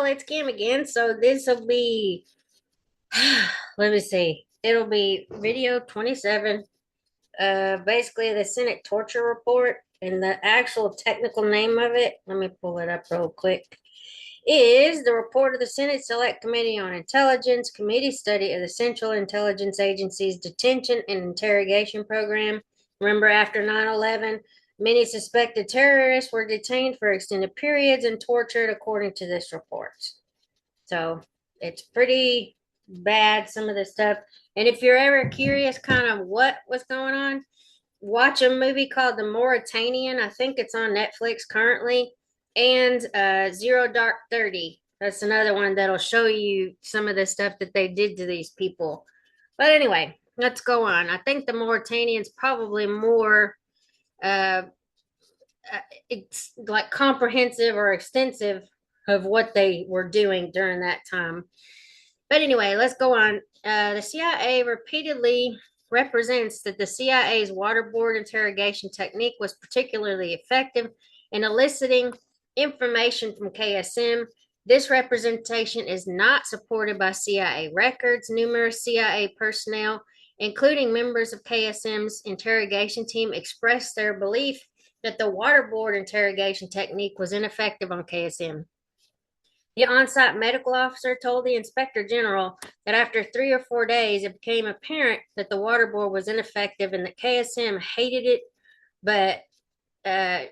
it's Kim again. So this will be, let me see, it'll be video 27. Basically the Senate torture report, and the actual technical name of it, let me pull it up real quick, is the report of the Senate Select Committee on Intelligence Committee study of the Central Intelligence Agency's detention and interrogation program. Remember, after 9/11, many suspected terrorists were detained for extended periods and tortured, according to this report. So it's pretty bad, some of the stuff. And if you're ever curious kind of what was going on, watch a movie called The Mauritanian. I think it's on Netflix currently. And Zero Dark 30. That's another one that'll show you some of the stuff that they did to these people. But anyway, let's go on. I think The Mauritanian's probably more uh, it's like comprehensive or extensive of what they were doing during that time. But anyway, let's go on. The CIA repeatedly represents that the CIA's waterboard interrogation technique was particularly effective in eliciting information from KSM. This representation is not supported by CIA records. Numerous CIA personnel, including members of KSM's interrogation team, expressed their belief that the waterboard interrogation technique was ineffective on KSM. The on-site medical officer told the inspector general that after 3 or 4 days, it became apparent that the waterboard was ineffective and that KSM hated it, but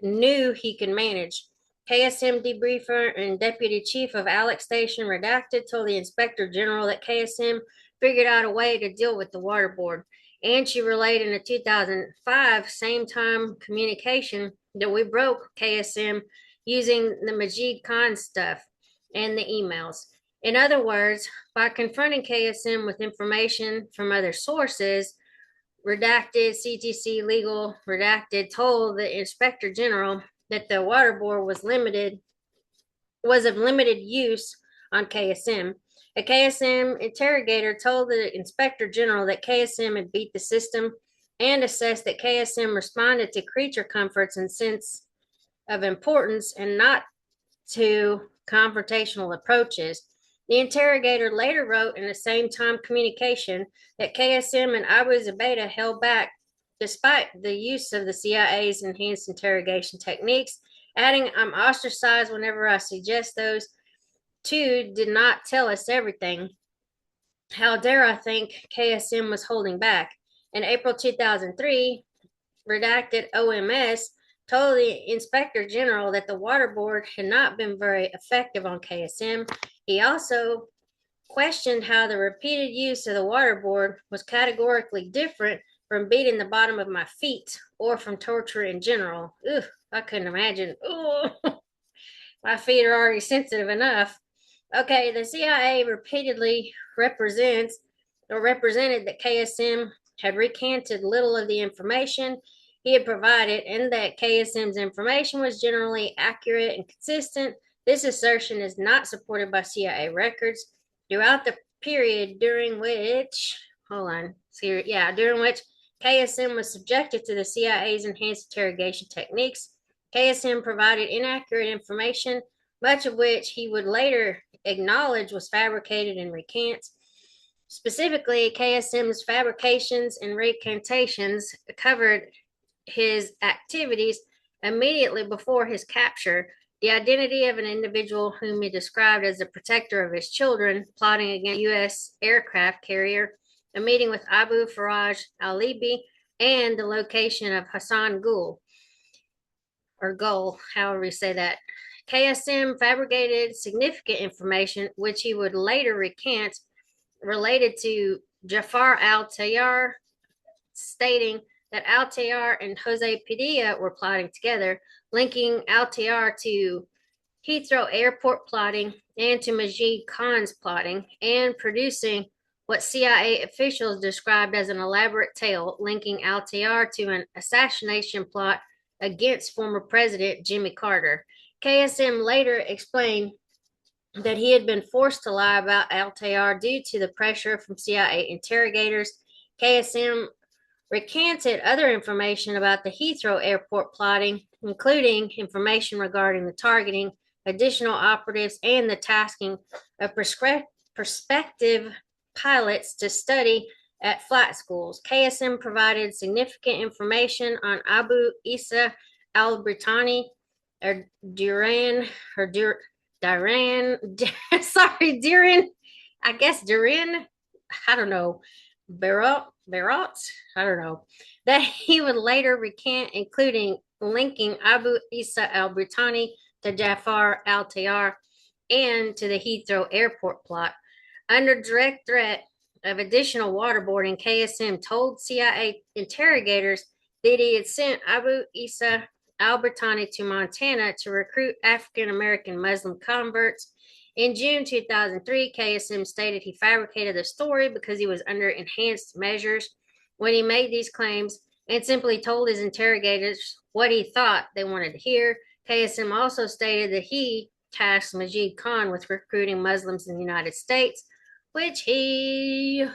knew he could manage. KSM debriefer and deputy chief of Alex Station Redacted told the inspector general that KSM figured out a way to deal with the waterboard. And she relayed in a 2005 same time communication that we broke KSM using the Majid Khan stuff and the emails. In other words, by confronting KSM with information from other sources, Redacted, CTC Legal, Redacted told the inspector general that the waterboard was of limited use on KSM. A KSM interrogator told the inspector general that KSM had beat the system and assessed that KSM responded to creature comforts and sense of importance and not to confrontational approaches. The interrogator later wrote in the same time communication that KSM and Abu Zubaydah held back despite the use of the CIA's enhanced interrogation techniques, adding, "I'm ostracized whenever I suggest those. Two did not tell us everything. How dare I think KSM was holding back?" In April 2003, Redacted OMS told the inspector general that the waterboard had not been very effective on KSM. He also questioned how the repeated use of the waterboard was categorically different from beating the bottom of my feet or from torture in general. Ugh, I couldn't imagine. Ugh, my feet are already sensitive enough. Okay, the CIA repeatedly represented that KSM had recanted little of the information he had provided and that KSM's information was generally accurate and consistent. This assertion is not supported by CIA records. Throughout the period during which, during which KSM was subjected to the CIA's enhanced interrogation techniques, KSM provided inaccurate information, much of which he would later acknowledge was fabricated and recant. Specifically, KSM's fabrications and recantations covered his activities immediately before his capture, the identity of an individual whom he described as a protector of his children, plotting against a U.S. aircraft carrier, a meeting with Abu Faraj al-Libi, and the location of Hassan Gul, or Gul, however you say that. KSM fabricated significant information, which he would later recant, related to Jafar al-Tayyar, stating that al-Tayyar and Jose Padilla were plotting together, linking al-Tayyar to Heathrow Airport plotting and to Majid Khan's plotting, and producing what CIA officials described as an elaborate tale linking al-Tayyar to an assassination plot against former President Jimmy Carter. KSM later explained that he had been forced to lie about al-Tayyar due to the pressure from CIA interrogators. KSM recanted other information about the Heathrow Airport plotting, including information regarding the targeting additional operatives and the tasking of prospective pilots to study at flight schools. KSM provided significant information on Abu Isa al-Britani, or Duran, or Duran, sorry, Duran, I guess Duran, I don't know, Barot, I don't know, that he would later recant, including linking Abu Isa al-Britani to Jafar al-Tayyar and to the Heathrow Airport plot. Under direct threat of additional waterboarding, KSM told CIA interrogators that he had sent Abu Isa al-Britani to Montana to recruit African American Muslim converts. In June 2003, KSM stated he fabricated the story because he was under enhanced measures when he made these claims and simply told his interrogators what he thought they wanted to hear. KSM also stated that he tasked Majid Khan with recruiting Muslims in the United States, which he,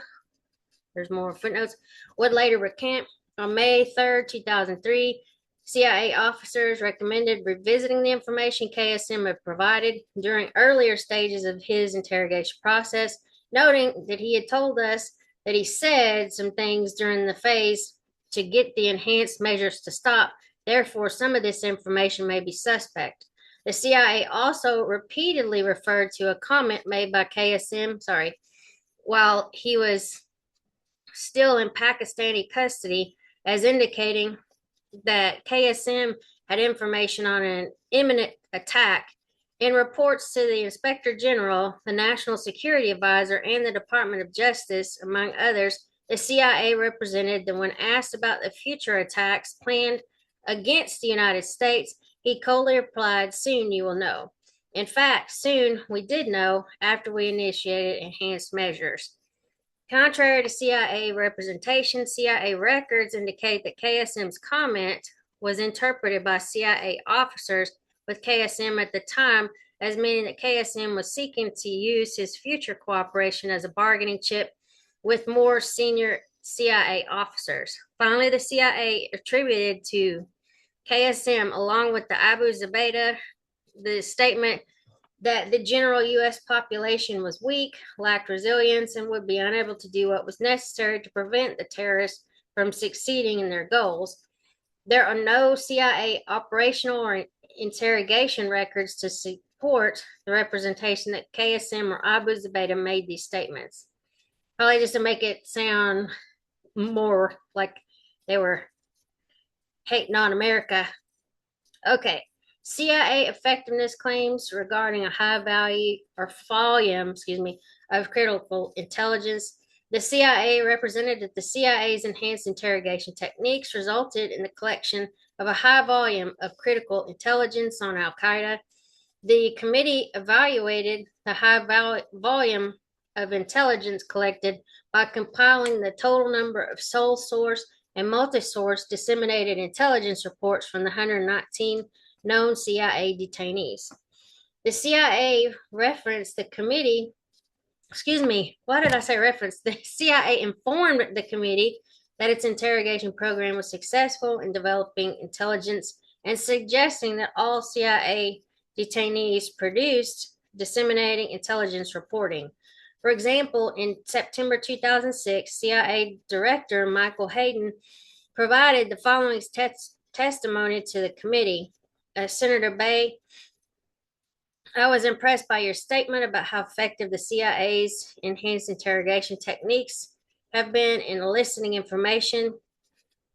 there's more footnotes, would later recant. On May 3rd, 2003, CIA officers recommended revisiting the information KSM had provided during earlier stages of his interrogation process, noting that he had told us that he said some things during the phase to get the enhanced measures to stop. Therefore, some of this information may be suspect. The CIA also repeatedly referred to a comment made by KSM, while he was still in Pakistani custody as indicating that KSM had information on an imminent attack. In reports to the Inspector General, the National Security Advisor, and the Department of Justice, among others, the CIA represented that when asked about the future attacks planned against the United States, he coldly replied, "Soon you will know." In fact, soon we did know after we initiated enhanced measures. Contrary to CIA representation, CIA records indicate that KSM's comment was interpreted by CIA officers with KSM at the time as meaning that KSM was seeking to use his future cooperation as a bargaining chip with more senior CIA officers. Finally, the CIA attributed to KSM, along with the Abu Zubaydah, the statement that the general U.S. population was weak, lacked resilience, and would be unable to do what was necessary to prevent the terrorists from succeeding in their goals. There are no CIA operational or interrogation records to support the representation that KSM or Abu Zubaydah made these statements. Probably just to make it sound more like they were hating on America. Okay. CIA effectiveness claims regarding a high value or volume, of critical intelligence. The CIA represented that the CIA's enhanced interrogation techniques resulted in the collection of a high volume of critical intelligence on Al Qaeda. The committee evaluated the high volume of intelligence collected by compiling the total number of sole source and multi-source disseminated intelligence reports from the 119 known CIA detainees. The CIA referenced the committee, why did I say reference? The CIA informed the committee that its interrogation program was successful in developing intelligence and suggesting that all CIA detainees produced disseminating intelligence reporting. For example, in September 2006, CIA Director Michael Hayden provided the following testimony to the committee. Senator Bay, I was impressed by your statement about how effective the CIA's enhanced interrogation techniques have been in eliciting information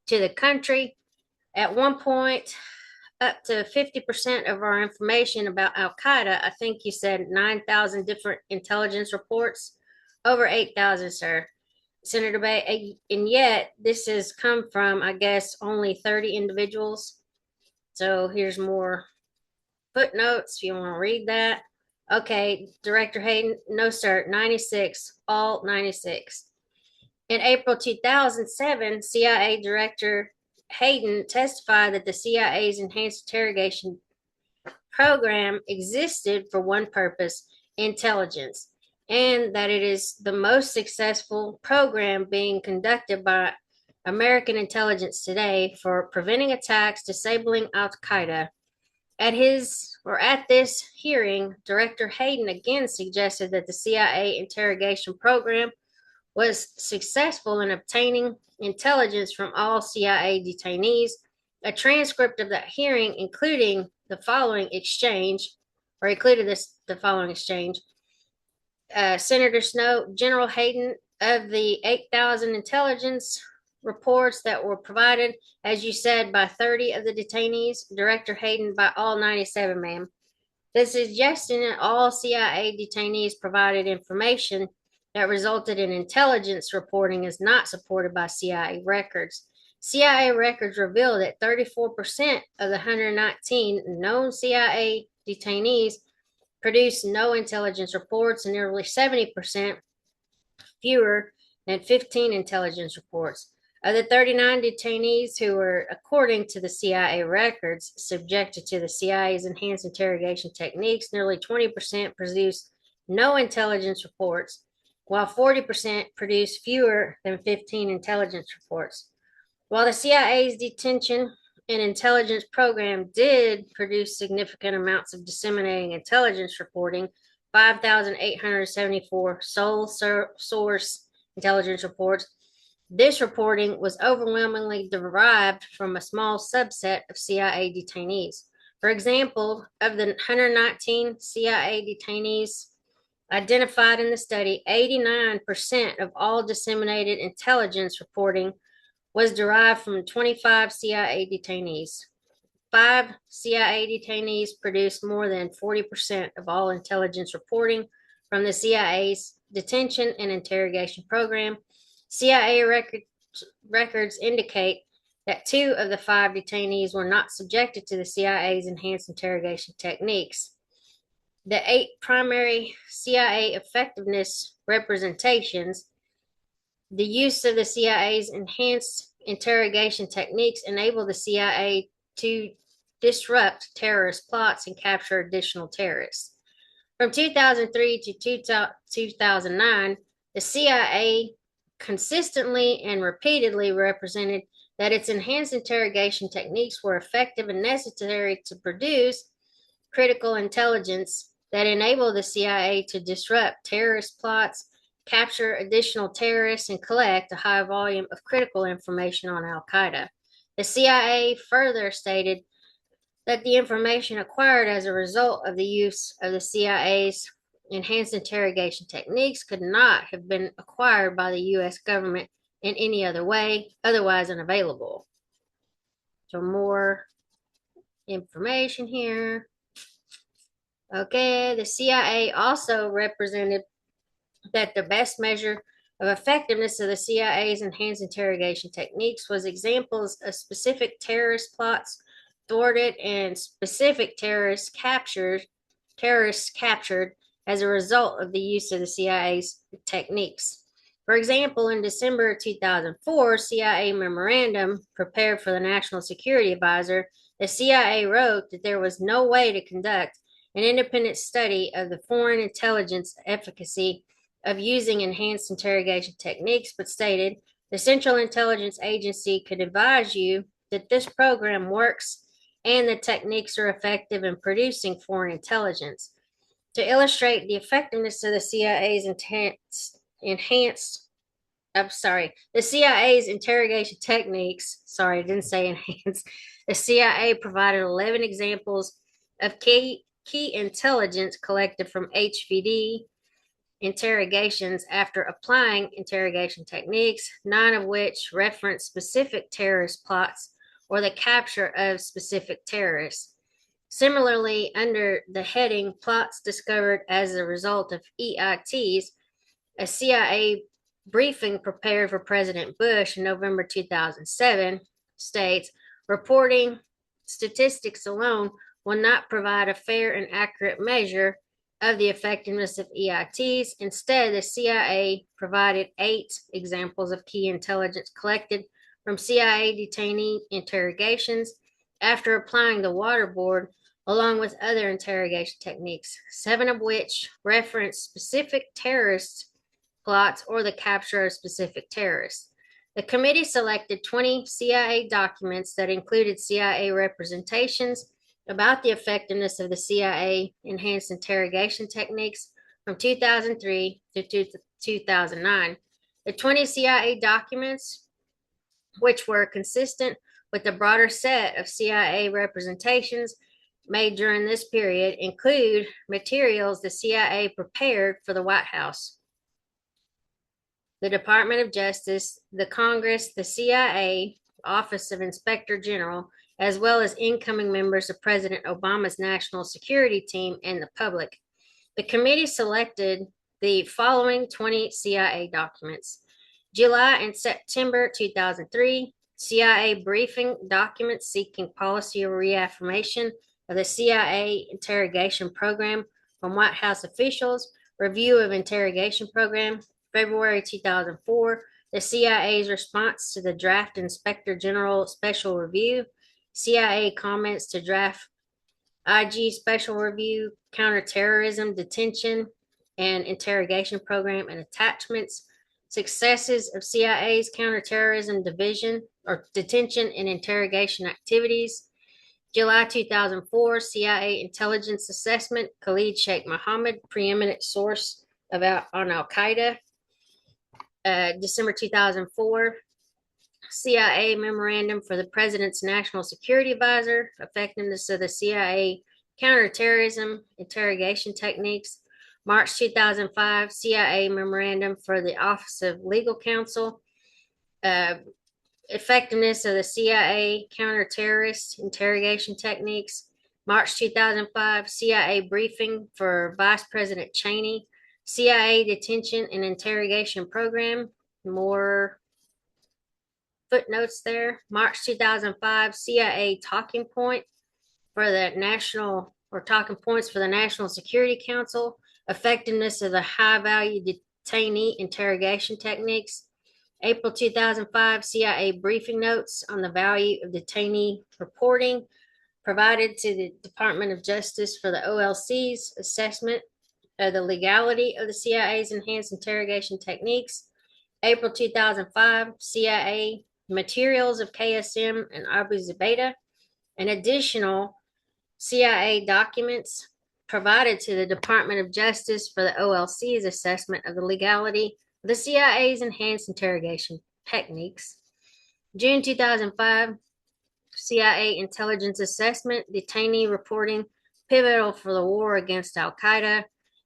to the country. At one point, up to 50% of our information about Al Qaeda, I think you said 9,000 different intelligence reports, over 8,000, sir. Senator Bay, and yet this has come from, I guess, only 30 individuals. So here's more footnotes if you want to read that. Okay, Director Hayden, no, sir, 96, all 96. In April 2007, CIA Director Hayden testified that the CIA's enhanced interrogation program existed for one purpose, intelligence, and that it is the most successful program being conducted by American intelligence today for preventing attacks, disabling Al Qaeda, At this hearing, Director Hayden again suggested that the CIA interrogation program was successful in obtaining intelligence from all CIA detainees. A transcript of that hearing included the following exchange. Senator Snowe, General Hayden, of the 8,000 intelligence reports that were provided, as you said, by 30 of the detainees, Director Hayden, by all 97, ma'am. The suggestion that all CIA detainees provided information that resulted in intelligence reporting is not supported by CIA records. CIA records reveal that 34% of the 119 known CIA detainees produced no intelligence reports, and nearly 70% fewer than 15 intelligence reports. Of the 39 detainees who were, according to the CIA records, subjected to the CIA's enhanced interrogation techniques, nearly 20% produced no intelligence reports, while 40% produced fewer than 15 intelligence reports. While the CIA's detention and intelligence program did produce significant amounts of disseminating intelligence reporting, 5,874 sole source intelligence reports, this reporting was overwhelmingly derived from a small subset of CIA detainees. For example, of the 119 CIA detainees identified in the study, 89% of all disseminated intelligence reporting was derived from 25 CIA detainees. 5 CIA detainees produced more than 40% of all intelligence reporting from the CIA's detention and interrogation program. CIA records indicate that 2 of the 5 detainees were not subjected to the CIA's enhanced interrogation techniques. The 8 primary CIA effectiveness representations, the use of the CIA's enhanced interrogation techniques enabled the CIA to disrupt terrorist plots and capture additional terrorists. From 2003 to 2009, the CIA consistently and repeatedly represented that its enhanced interrogation techniques were effective and necessary to produce critical intelligence that enabled the CIA to disrupt terrorist plots, capture additional terrorists, and collect a high volume of critical information on Al Qaeda. The CIA further stated that the information acquired as a result of the use of the CIA's enhanced interrogation techniques could not have been acquired by the U.S. government in any other way, otherwise unavailable. So more information here. Okay, the CIA also represented that the best measure of effectiveness of the CIA's enhanced interrogation techniques was examples of specific terrorist plots thwarted and specific terrorists captured as a result of the use of the CIA's techniques. For example, in December 2004, CIA memorandum prepared for the National Security Advisor, the CIA wrote that there was no way to conduct an independent study of the foreign intelligence efficacy of using enhanced interrogation techniques, but stated the Central Intelligence Agency could advise you that this program works and the techniques are effective in producing foreign intelligence. To illustrate the effectiveness of the CIA's interrogation techniques, sorry, I didn't say enhanced, the CIA provided 11 examples of key intelligence collected from HVD interrogations after applying interrogation techniques, 9 of which reference specific terrorist plots or the capture of specific terrorists. Similarly, under the heading Plots Discovered as a Result of EITs, a CIA briefing prepared for President Bush in November 2007 states, reporting statistics alone will not provide a fair and accurate measure of the effectiveness of EITs. Instead, the CIA provided 8 examples of key intelligence collected from CIA detainee interrogations after applying the waterboard, along with other interrogation techniques, 7 of which reference specific terrorist plots or the capture of specific terrorists. The committee selected 20 CIA documents that included CIA representations about the effectiveness of the CIA enhanced interrogation techniques from 2003 to 2009. The 20 CIA documents, which were consistent with the broader set of CIA representations made during this period, include materials the CIA prepared for the White House, the Department of Justice, the Congress, the CIA, Office of Inspector General, as well as incoming members of President Obama's national security team and the public. The committee selected the following 20 CIA documents: July and September 2003, CIA briefing documents seeking policy reaffirmation of the CIA interrogation program from White House officials, review of interrogation program, February 2004, the CIA's response to the draft Inspector General special review, CIA comments to draft IG special review, counterterrorism, detention, and interrogation program and attachments, successes of CIA's counterterrorism division or detention and interrogation activities, July 2004, CIA intelligence assessment, Khalid Sheikh Mohammed, preeminent source on Al Qaeda, December 2004, CIA memorandum for the President's National Security Advisor, effectiveness of the CIA counterterrorism interrogation techniques, March 2005, CIA memorandum for the Office of Legal Counsel, effectiveness of the CIA counterterrorist interrogation techniques, March 2005, CIA briefing for Vice President Cheney, CIA detention and interrogation program, more footnotes there. March 2005, CIA talking point for the national or talking points for the National Security Council, effectiveness of the high value detainee interrogation techniques. April 2005, CIA briefing notes on the value of detainee reporting provided to the Department of Justice for the OLC's assessment of the legality of the CIA's enhanced interrogation techniques. April 2005, CIA materials of KSM and Abu Zubaydah, and additional CIA documents provided to the Department of Justice for the OLC's assessment of the legality of the CIA's enhanced interrogation techniques. June 2005, CIA intelligence assessment, detainee reporting, pivotal for the war against Al Qaeda.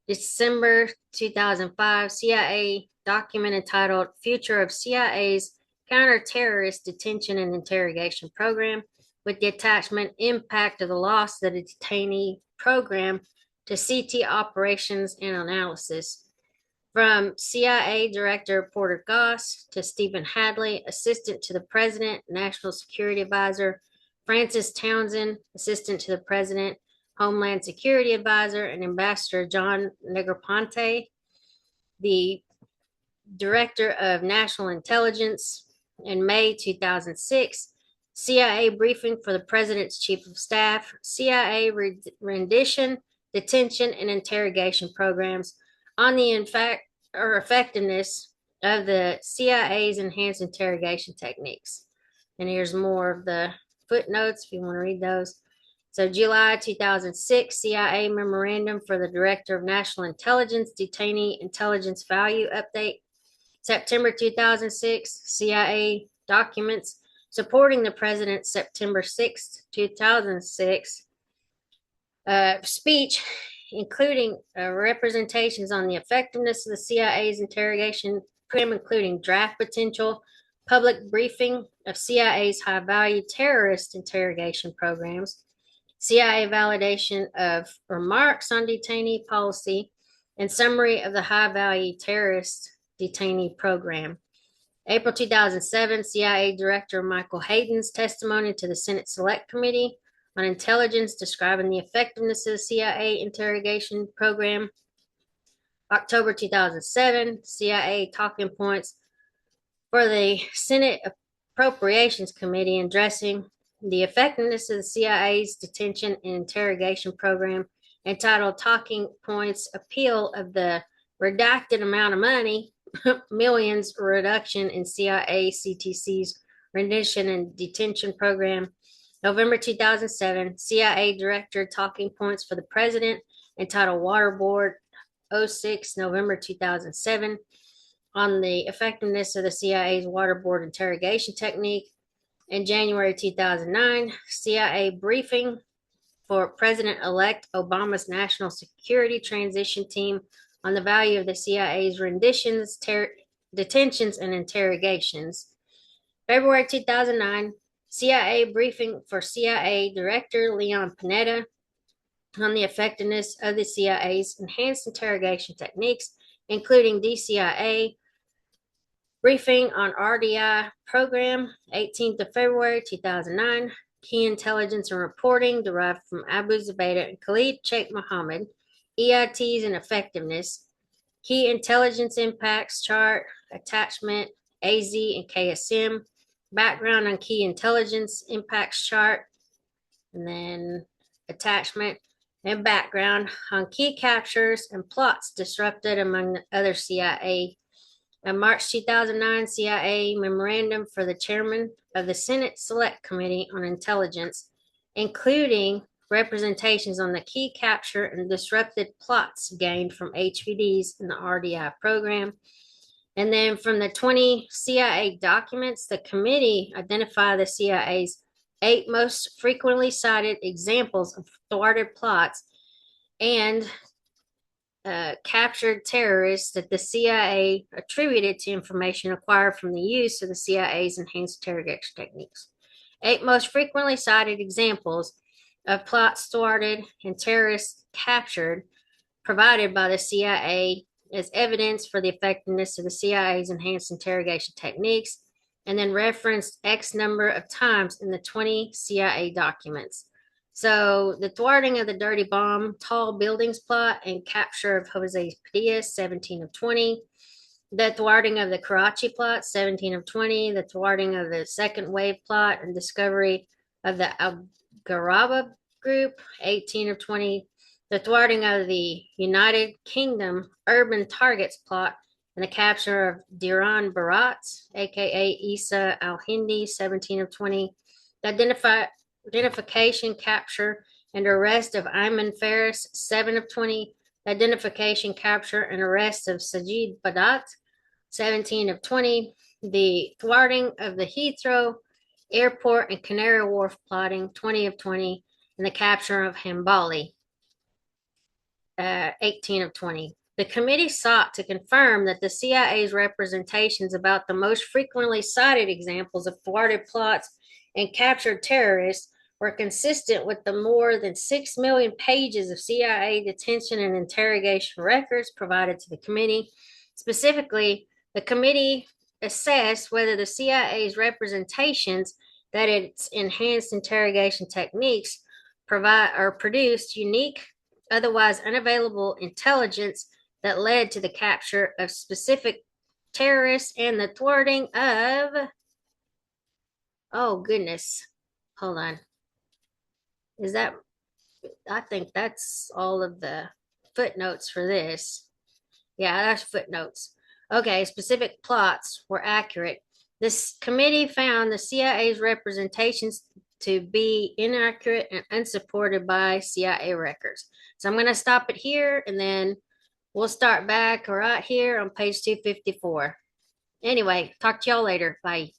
December 2005, CIA document entitled Future of CIA's Counter-Terrorist Detention and Interrogation Program, with the attachment Impact of the Loss of the Detainee Program to CT Operations and Analysis. From CIA Director Porter Goss to Stephen Hadley, Assistant to the President, National Security Advisor, Francis Townsend, Assistant to the President, Homeland Security Advisor, and Ambassador John Negroponte, the Director of National Intelligence. In May 2006, CIA briefing for the President's Chief of Staff, CIA rendition, detention, and interrogation programs on the effectiveness of the CIA's enhanced interrogation techniques. And here's more of the footnotes if you want to read those. So July 2006, CIA memorandum for the Director of National Intelligence, detainee intelligence value update. September 2006, CIA documents supporting the President's September 6, 2006 speech, including representations on the effectiveness of the CIA's interrogation program, including draft potential, public briefing of CIA's high-value terrorist interrogation programs, CIA validation of remarks on detainee policy, and summary of the high-value terrorist detainee program. April 2007, CIA Director Michael Hayden's testimony to the Senate Select Committee on Intelligence describing the effectiveness of the CIA interrogation program. October 2007, CIA talking points for the Senate Appropriations Committee addressing the effectiveness of the CIA's detention and interrogation program, entitled Talking Points Appeal of the Redacted Amount of Money, Millions Reduction in CIA CTC's Rendition and Detention Program. November 2007, CIA Director Talking Points for the President, entitled Water Board. 06, November 2007, on the effectiveness of the CIA's waterboard interrogation technique. In January 2009, CIA briefing for President-elect Obama's National Security Transition Team on the value of the CIA's renditions, detentions, and interrogations. February 2009, CIA briefing for CIA Director Leon Panetta on the effectiveness of the CIA's enhanced interrogation techniques, including DCIA briefing on RDI program, 18th of February 2009. Key intelligence and reporting derived from Abu Zubaydah and Khalid Sheikh Mohammed, EITs and effectiveness. Key intelligence impacts chart, attachment, AZ and KSM. Background on key intelligence impacts chart, and then attachment and background on key captures and plots disrupted among the other CIA. In March 2009, CIA memorandum for the chairman of the Senate Select Committee on Intelligence, including representations on the key capture and disrupted plots gained from HVDs in the RDI program. And then from the 20 CIA documents, the committee identified the CIA's 8 most frequently cited examples of thwarted plots and captured terrorists that the CIA attributed to information acquired from the use of the CIA's enhanced interrogation techniques. 8 most frequently cited examples of plots thwarted and terrorists captured provided by the CIA as evidence for the effectiveness of the CIA's enhanced interrogation techniques, and then referenced X number of times in the 20 CIA documents. So the thwarting of the Dirty Bomb Tall Buildings plot and capture of Jose Padilla, 17 of 20. The thwarting of the Karachi plot, 17 of 20. The thwarting of the second wave plot and discovery of the Al-Gharaba group, 18 of 20. The thwarting of the United Kingdom urban targets plot and the capture of Diran Barat, aka Isa Al-Hindi, 17 of 20. The identification, capture, and arrest of Ayman Faris, 7 of 20. Identification, capture, and arrest of Sajid Badat, 17 of 20. The thwarting of the Heathrow Airport and Canary Wharf plotting, 20 of 20. And the capture of Hambali, 18 of 20. The committee sought to confirm that the CIA's representations about the most frequently cited examples of thwarted plots and captured terrorists were consistent with the more than 6 million pages of CIA detention and interrogation records provided to the committee. Specifically, the committee assessed whether the CIA's representations that its enhanced interrogation techniques provide or produced unique, otherwise unavailable intelligence that led to the capture of specific terrorists and the thwarting of, oh goodness, hold on. Is that, I think that's all of the footnotes for this. Yeah, that's footnotes. Okay, specific plots were accurate. This committee found the CIA's representations to be inaccurate and unsupported by CIA records. So I'm going to stop it here, and then we'll start back right here on page 254. Anyway, talk to y'all later. Bye.